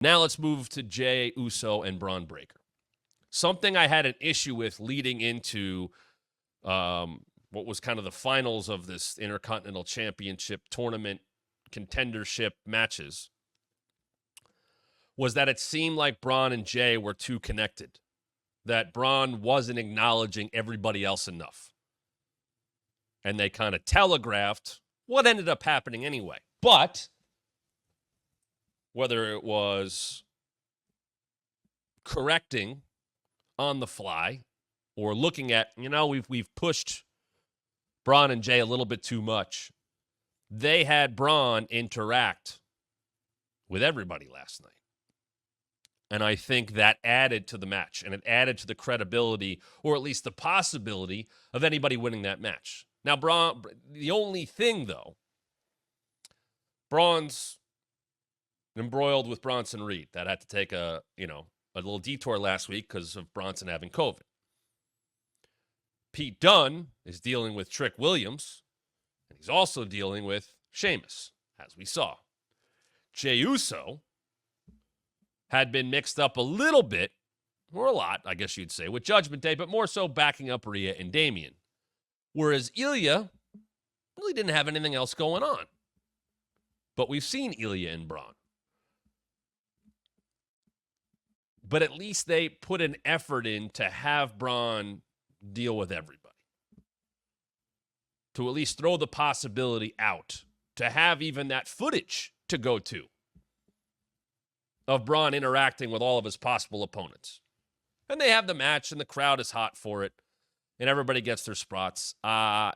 Now let's move to Jey Uso and Braun Breakker. Something I had an issue with leading into what was kind of the finals of this Intercontinental Championship tournament contendership matches was that it seemed like Braun and Jey were too connected, that Braun wasn't acknowledging everybody else enough. And they kind of telegraphed what ended up happening anyway. But whether it was correcting on the fly or looking at, we've pushed Braun and Jey a little bit too much, they had Braun interact with everybody last night. And I think that added to the match, and it added to the credibility, or at least the possibility of anybody winning that match. Now, Braun, the only thing, though, Braun's embroiled with Bronson Reed. That had to take a little detour last week because of Bronson having COVID. Pete Dunne is dealing with Trick Williams, and he's also dealing with Sheamus, as we saw. Jey Uso had been mixed up a little bit, or a lot, I guess you'd say, with Judgment Day, but more so backing up Rhea and Damian. Whereas Ilya really didn't have anything else going on. But we've seen Ilya and Braun. But at least they put an effort in to have Braun deal with everybody. To at least throw the possibility out. To have even that footage to go to of Braun interacting with all of his possible opponents. And they have the match, and the crowd is hot for it, and everybody gets their spots. I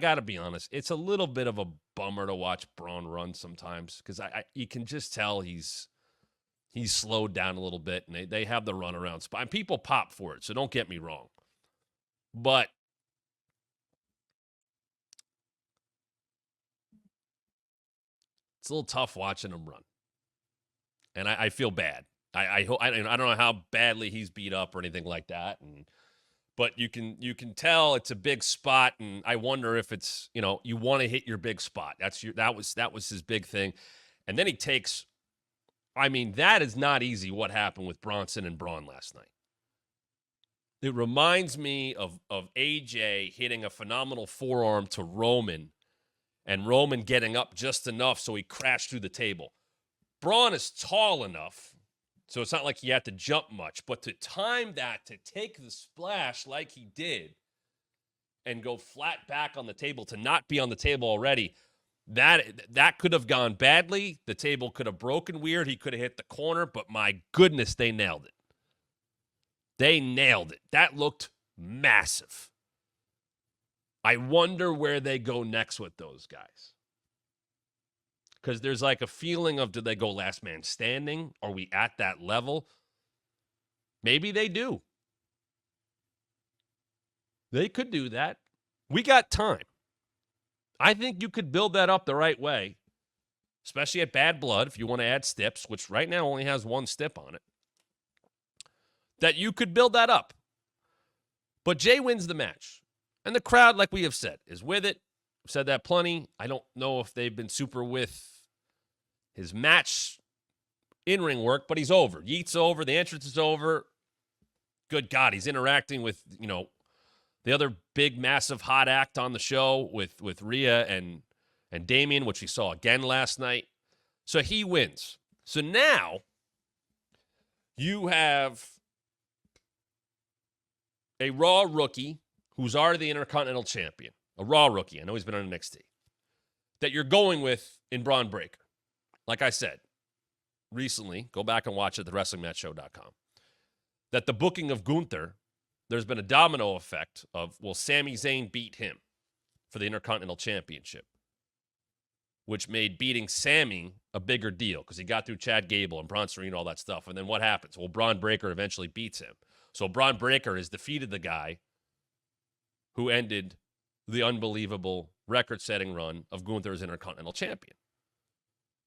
got to be honest, it's a little bit of a bummer to watch Braun run sometimes, because you can just tell he's slowed down a little bit, and they have the runaround spot. And people pop for it, so don't get me wrong. But it's a little tough watching him run. And I feel bad. I don't know how badly he's beat up or anything like that. But you can tell it's a big spot, and I wonder if it's, you want to hit your big spot. That was his big thing. And then he takes, that is not easy what happened with Bronson and Braun last night. It reminds me of AJ hitting a phenomenal forearm to Roman, and Roman getting up just enough so he crashed through the table. Braun is tall enough, so it's not like he had to jump much, but to time that, to take the splash like he did and go flat back on the table, to not be on the table already, that could have gone badly. The table could have broken weird. He could have hit the corner, but my goodness, they nailed it. They nailed it. That looked massive. I wonder where they go next with those guys. Because there's like a feeling of, do they go last man standing? Are we at that level? Maybe they do. They could do that. We got time. I think you could build that up the right way, especially at Bad Blood, if you want to add steps, which right now only has one step on it, that you could build that up. But Jey wins the match. And the crowd, like we have said, is with it. I've said that plenty. I don't know if they've been super with his match in-ring work, but he's over. Yeet's over. The entrance is over. Good God, he's interacting with, the other big, massive, hot act on the show with Rhea and Damian, which we saw again last night. So he wins. So now you have a Raw rookie who's already the Intercontinental Champion, a Raw rookie. I know he's been on NXT, that you're going with in Braun Breakker. Like I said recently, go back and watch it at thewrestlingmatchshow.com, that the booking of Gunther, there's been a domino effect of, will Sami Zayn beat him for the Intercontinental Championship, which made beating Sami a bigger deal because he got through Chad Gable and Bronson Reed and all that stuff. And then what happens? Well, Braun Breakker eventually beats him. So Braun Breakker has defeated the guy who ended the unbelievable record-setting run of Gunther as Intercontinental Champion.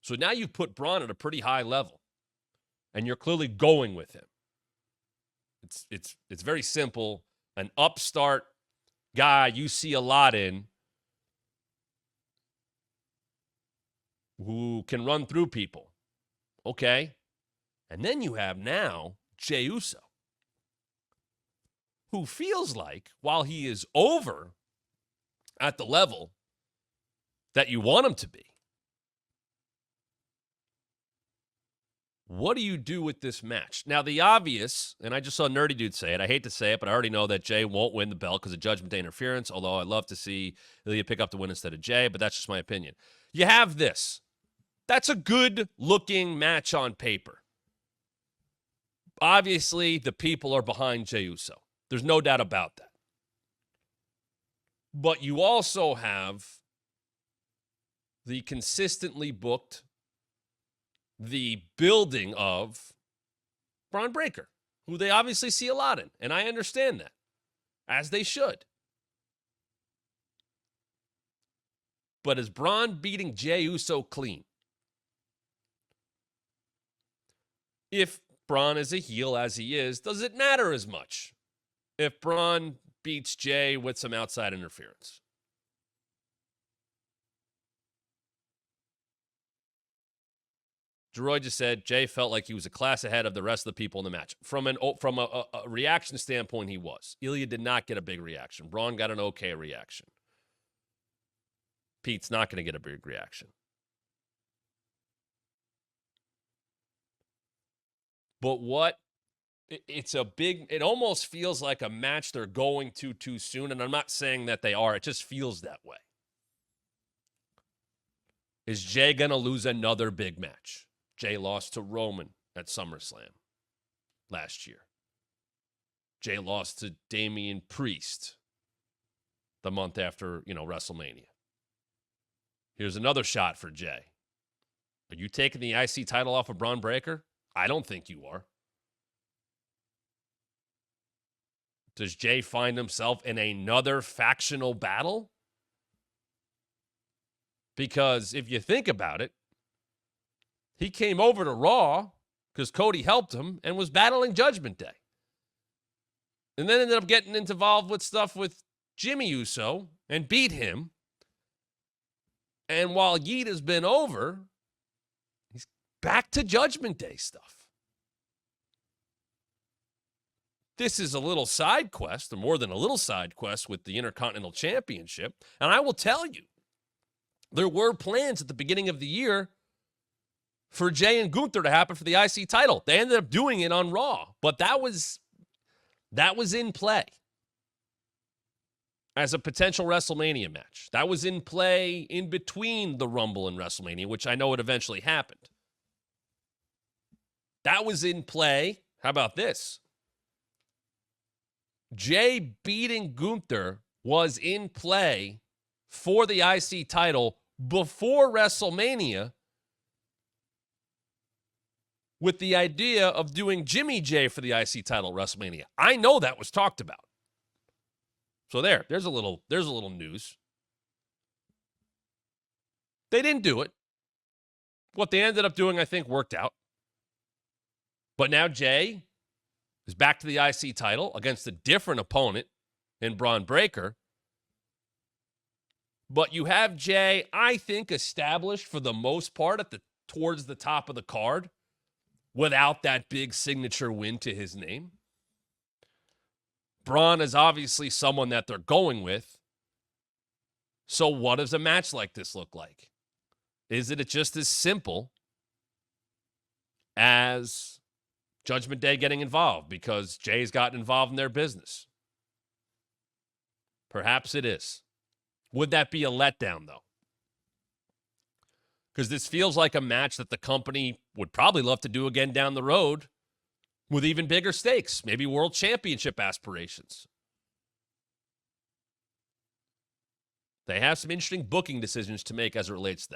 So now you've put Braun at a pretty high level, and you're clearly going with him. It's very simple. An upstart guy you see a lot in, who can run through people. Okay, And then you have now Jey Uso, who feels like while he is over at the level that you want him to be, what do you do with this match? Now, the obvious, and I just saw Nerdy Dude say it. I hate to say it, but I already know that Jey won't win the belt because of Judgment Day interference, although I'd love to see Ilya pick up the win instead of Jey, but that's just my opinion. You have this. That's a good-looking match on paper. Obviously, the people are behind Jey Uso. There's no doubt about that. But you also have the consistently booked, the building of Bron Breakker, who they obviously see a lot in, and I understand that, as they should. But is Bron beating Jey Uso clean? If Bron is a heel as he is, does it matter as much if Bron beats Jey with some outside interference? Droid just said Jey felt like he was a class ahead of the rest of the people in the match. From a reaction standpoint, he was. Ilya did not get a big reaction. Braun got an okay reaction. Pete's not going to get a big reaction. But it almost feels like a match they're going to too soon, and I'm not saying that they are. It just feels that way. Is Jey going to lose another big match? Jey lost to Roman at SummerSlam last year. Jey lost to Damian Priest the month after, WrestleMania. Here's another shot for Jey. Are you taking the IC title off of Bron Breakker? I don't think you are. Does Jey find himself in another factional battle? Because if you think about it, he came over to Raw because Cody helped him and was battling Judgment Day. And then ended up getting involved with stuff with Jimmy Uso and beat him. And while Yeet has been over, he's back to Judgment Day stuff. This is a little side quest, or more than a little side quest, with the Intercontinental Championship. And I will tell you, there were plans at the beginning of the year for Jey and Gunther to happen for the IC title. They ended up doing it on Raw, but that was in play as a potential WrestleMania match. That was in play in between the Rumble and WrestleMania, which I know it eventually happened. That was in play. How about this? Jey beating Gunther was in play for the IC title before WrestleMania, with the idea of doing Jimmy Jey for the IC title at WrestleMania. I know that was talked about. So there's a little news. They didn't do it. What they ended up doing, I think, worked out. But now Jey is back to the IC title against a different opponent in Bron Breakker. But you have Jey, I think, established for the most part towards the top of the card without that big signature win to his name. Braun is obviously someone that they're going with. So what does a match like this look like? Is it just as simple as Judgment Day getting involved because Jey's gotten involved in their business? Perhaps it is. Would that be a letdown, though? Because this feels like a match that the company would probably love to do again down the road with even bigger stakes, maybe world championship aspirations. They have some interesting booking decisions to make as it relates to that.